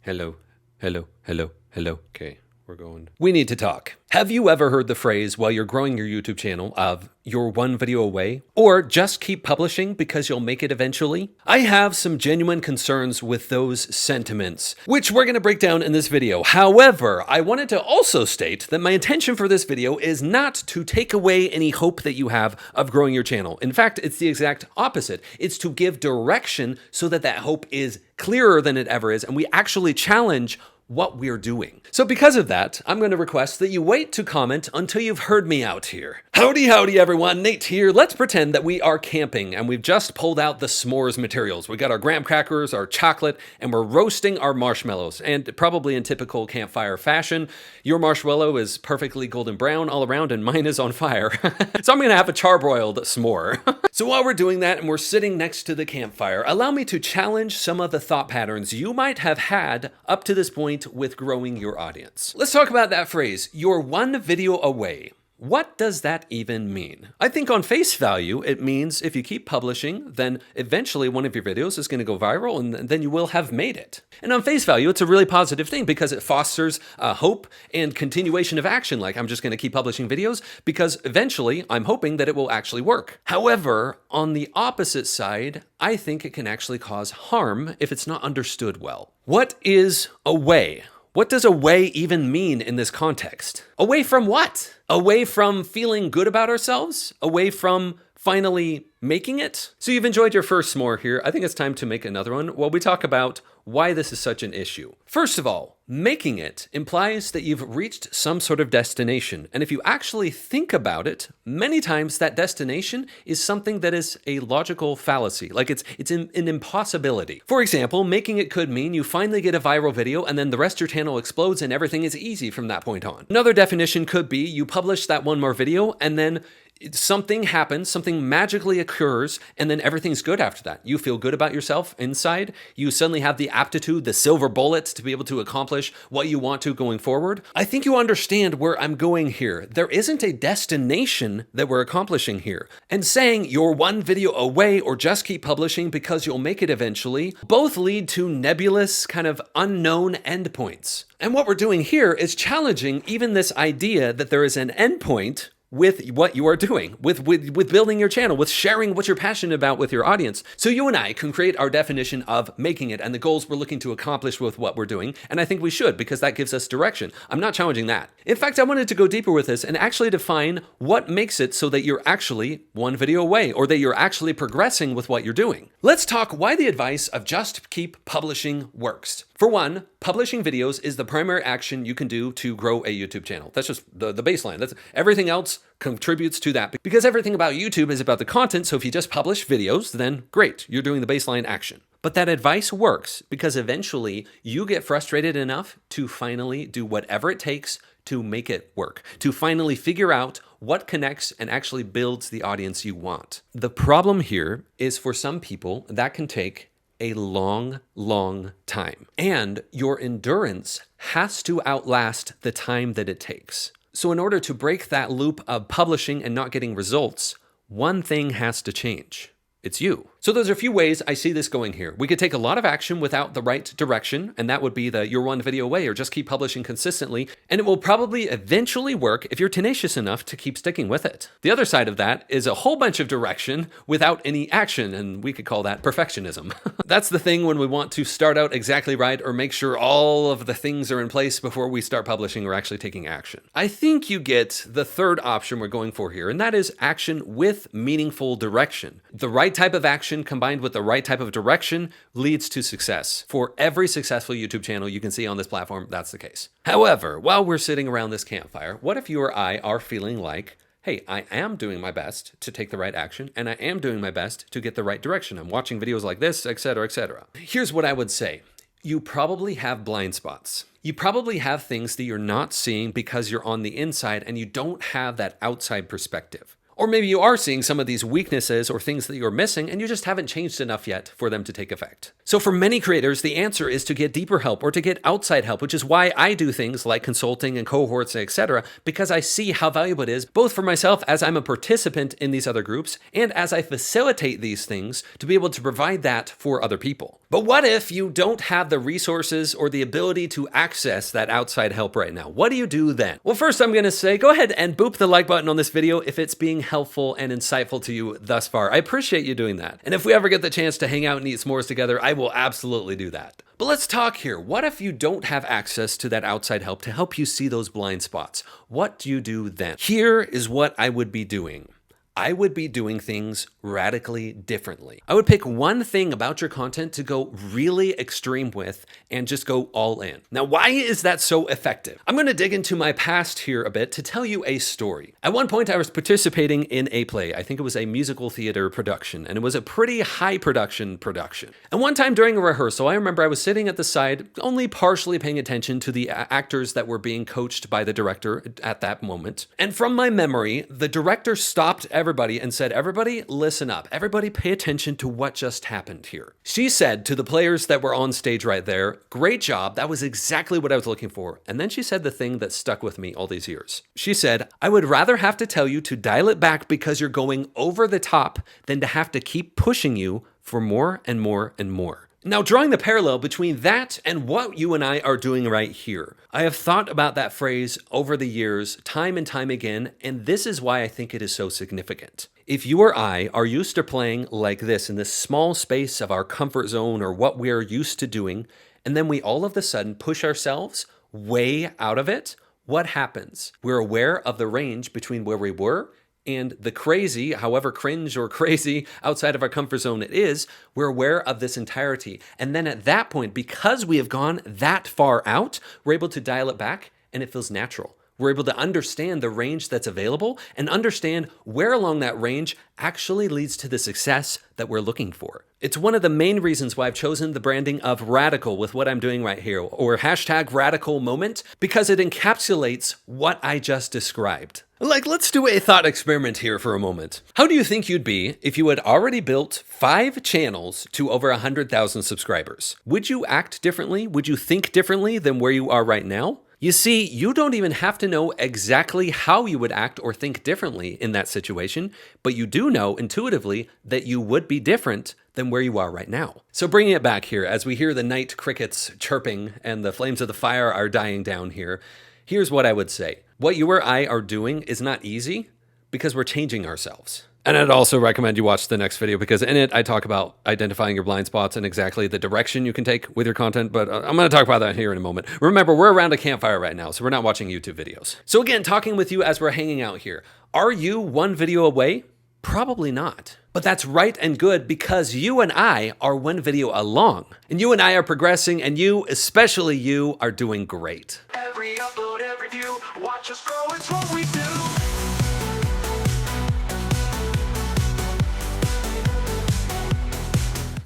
Hello, hello, hello, hello. Okay, we're going. We need to talk. Have you ever heard the phrase while you're growing your YouTube channel of you're one video away? Or just keep publishing because you'll make it eventually? I have some genuine concerns with those sentiments, which we're going to break down in this video. However, I wanted to also state that my intention for this video is not to take away any hope that you have of growing your channel. In fact, it's the exact opposite. It's to give direction so that that hope is clearer than it ever is, and we actually challenge what we're doing. So because of that, I'm going to request that you wait to comment until you've heard me out here. Howdy everyone, Nate here. Let's pretend that we are camping and we've just pulled out the s'mores materials. We got our graham crackers, our chocolate, and we're roasting our marshmallows. And probably in typical campfire fashion, your marshmallow is perfectly golden brown all around and mine is on fire. So I'm going to have a charbroiled s'more. So while we're doing that and we're sitting next to the campfire, allow me to challenge some of the thought patterns you might have had up to this point with growing your audience. Let's talk about that phrase, you're one video away. What does that even mean? I think on face value, it means if you keep publishing, then eventually one of your videos is going to go viral and then you will have made it. And on face value, it's a really positive thing because it fosters hope and continuation of action. Like I'm just going to keep publishing videos because eventually I'm hoping that it will actually work. However, on the opposite side, I think it can actually cause harm if it's not understood well. What is away? What does away even mean in this context? Away from what? Away from feeling good about ourselves? Away from finally making it? So you've enjoyed your first s'more here. I think it's time to make another one while we talk about why this is such an issue. First of all, making it implies that you've reached some sort of destination. And if you actually think about it, many times that destination is something that is a logical fallacy. Like it's an impossibility. For example, making it could mean you finally get a viral video and then the rest of your channel explodes and everything is easy from that point on. Another definition could be you publish that one more video and then something happens, something magically occurs, and then everything's good after that. You feel good about yourself inside. You suddenly have the aptitude, the silver bullet to be able to accomplish what you want to going forward. I think you understand where I'm going here. There isn't a destination that we're accomplishing here. And saying you're one video away or just keep publishing because you'll make it eventually, both lead to nebulous, kind of unknown endpoints. And what we're doing here is challenging even this idea that there is an endpoint with what you are doing, with building your channel, with sharing what you're passionate about with your audience. So you and I can create our definition of making it and the goals we're looking to accomplish with what we're doing. And I think we should because that gives us direction. I'm not challenging that. In fact, I wanted to go deeper with this and actually define what makes it so that you're actually one video away or that you're actually progressing with what you're doing. Let's talk why the advice of just keep publishing works. For one, publishing videos is the primary action you can do to grow a YouTube channel. That's just the baseline. That's everything else contributes to that because everything about YouTube is about the content. So if you just publish videos, then great, you're doing the baseline action. But that advice works because eventually you get frustrated enough to finally do whatever it takes to make it work, to finally figure out what connects and actually builds the audience you want. The problem here is for some people that can take a long time. And your endurance has to outlast the time that it takes. So in order to break that loop of publishing and not getting results, one thing has to change. It's you. So there's a few ways I see this going here. We could take a lot of action without the right direction, and that would be the you're one video away or just keep publishing consistently, and it will probably eventually work if you're tenacious enough to keep sticking with it. The other side of that is a whole bunch of direction without any action, and we could call that perfectionism. That's the thing when we want to start out exactly right or make sure all of the things are in place before we start publishing or actually taking action. I think you get the third option we're going for here, and that is action with meaningful direction. The right type of action combined with the right type of direction leads to success. For every successful YouTube channel you can see on this platform, that's the case. However, while we're sitting around this campfire, what if you or I are feeling like, hey, I am doing my best to take the right action and I am doing my best to get the right direction. I'm watching videos like this, etc., etc. Here's what I would say. You probably have blind spots. You probably have things that you're not seeing because you're on the inside and you don't have that outside perspective. Or maybe you are seeing some of these weaknesses or things that you're missing and you just haven't changed enough yet for them to take effect. So for many creators, the answer is to get deeper help or to get outside help, which is why I do things like consulting and cohorts, etc., because I see how valuable it is, both for myself as I'm a participant in these other groups and as I facilitate these things to be able to provide that for other people. But what if you don't have the resources or the ability to access that outside help right now? What do you do then? Well, first I'm gonna say, go ahead and boop the like button on this video if it's being helpful and insightful to you thus far. I appreciate you doing that. And if we ever get the chance to hang out and eat s'mores together, I will absolutely do that. But let's talk here. What if you don't have access to that outside help to help you see those blind spots? What do you do then? Here is what I would be doing. I would be doing things radically differently. I would pick one thing about your content to go really extreme with and just go all in. Now, why is that so effective? I'm gonna dig into my past here a bit to tell you a story. At one point, I was participating in a play. I think it was a musical theater production, and it was a pretty high production. And one time during a rehearsal, I remember I was sitting at the side, only partially paying attention to the actors that were being coached by the director at that moment. And from my memory, the director stopped everybody and said, "Everybody, listen up. Everybody pay attention to what just happened here." She said to the players that were on stage right there, "Great job. That was exactly what I was looking for." And then she said the thing that stuck with me all these years. She said, "I would rather have to tell you to dial it back because you're going over the top than to have to keep pushing you for more and more and more." Now, drawing the parallel between that and what you and I are doing right here, I have thought about that phrase over the years, time and time again, and this is why I think it is so significant. If you or I are used to playing like this in this small space of our comfort zone or what we're used to doing, and then we all of a sudden push ourselves way out of it, what happens? We're aware of the range between where we were and the crazy, however cringe or crazy outside of our comfort zone it is, we're aware of this entirety. And then at that point, because we have gone that far out, we're able to dial it back and it feels natural. We're able to understand the range that's available and understand where along that range actually leads to the success that we're looking for. It's one of the main reasons why I've chosen the branding of radical with what I'm doing right here, or hashtag radical moment, because it encapsulates what I just described. Like, let's do a thought experiment here for a moment. How do you think you'd be if you had already built 5 channels to over 100,000 subscribers? Would you act differently? Would you think differently than where you are right now? You see, you don't even have to know exactly how you would act or think differently in that situation, but you do know intuitively that you would be different than where you are right now. So bringing it back here, as we hear the night crickets chirping and the flames of the fire are dying down here, here's what I would say. What you or I are doing is not easy because we're changing ourselves. And I'd also recommend you watch the next video because in it, I talk about identifying your blind spots and exactly the direction you can take with your content, but I'm gonna talk about that here in a moment. Remember, we're around a campfire right now, so we're not watching YouTube videos. So again, talking with you as we're hanging out here, are you one video away? Probably not. But that's right and good because you and I are one video along. And you and I are progressing, and you, especially you, are doing great. Every upload, every view, watch us grow, it's what we do.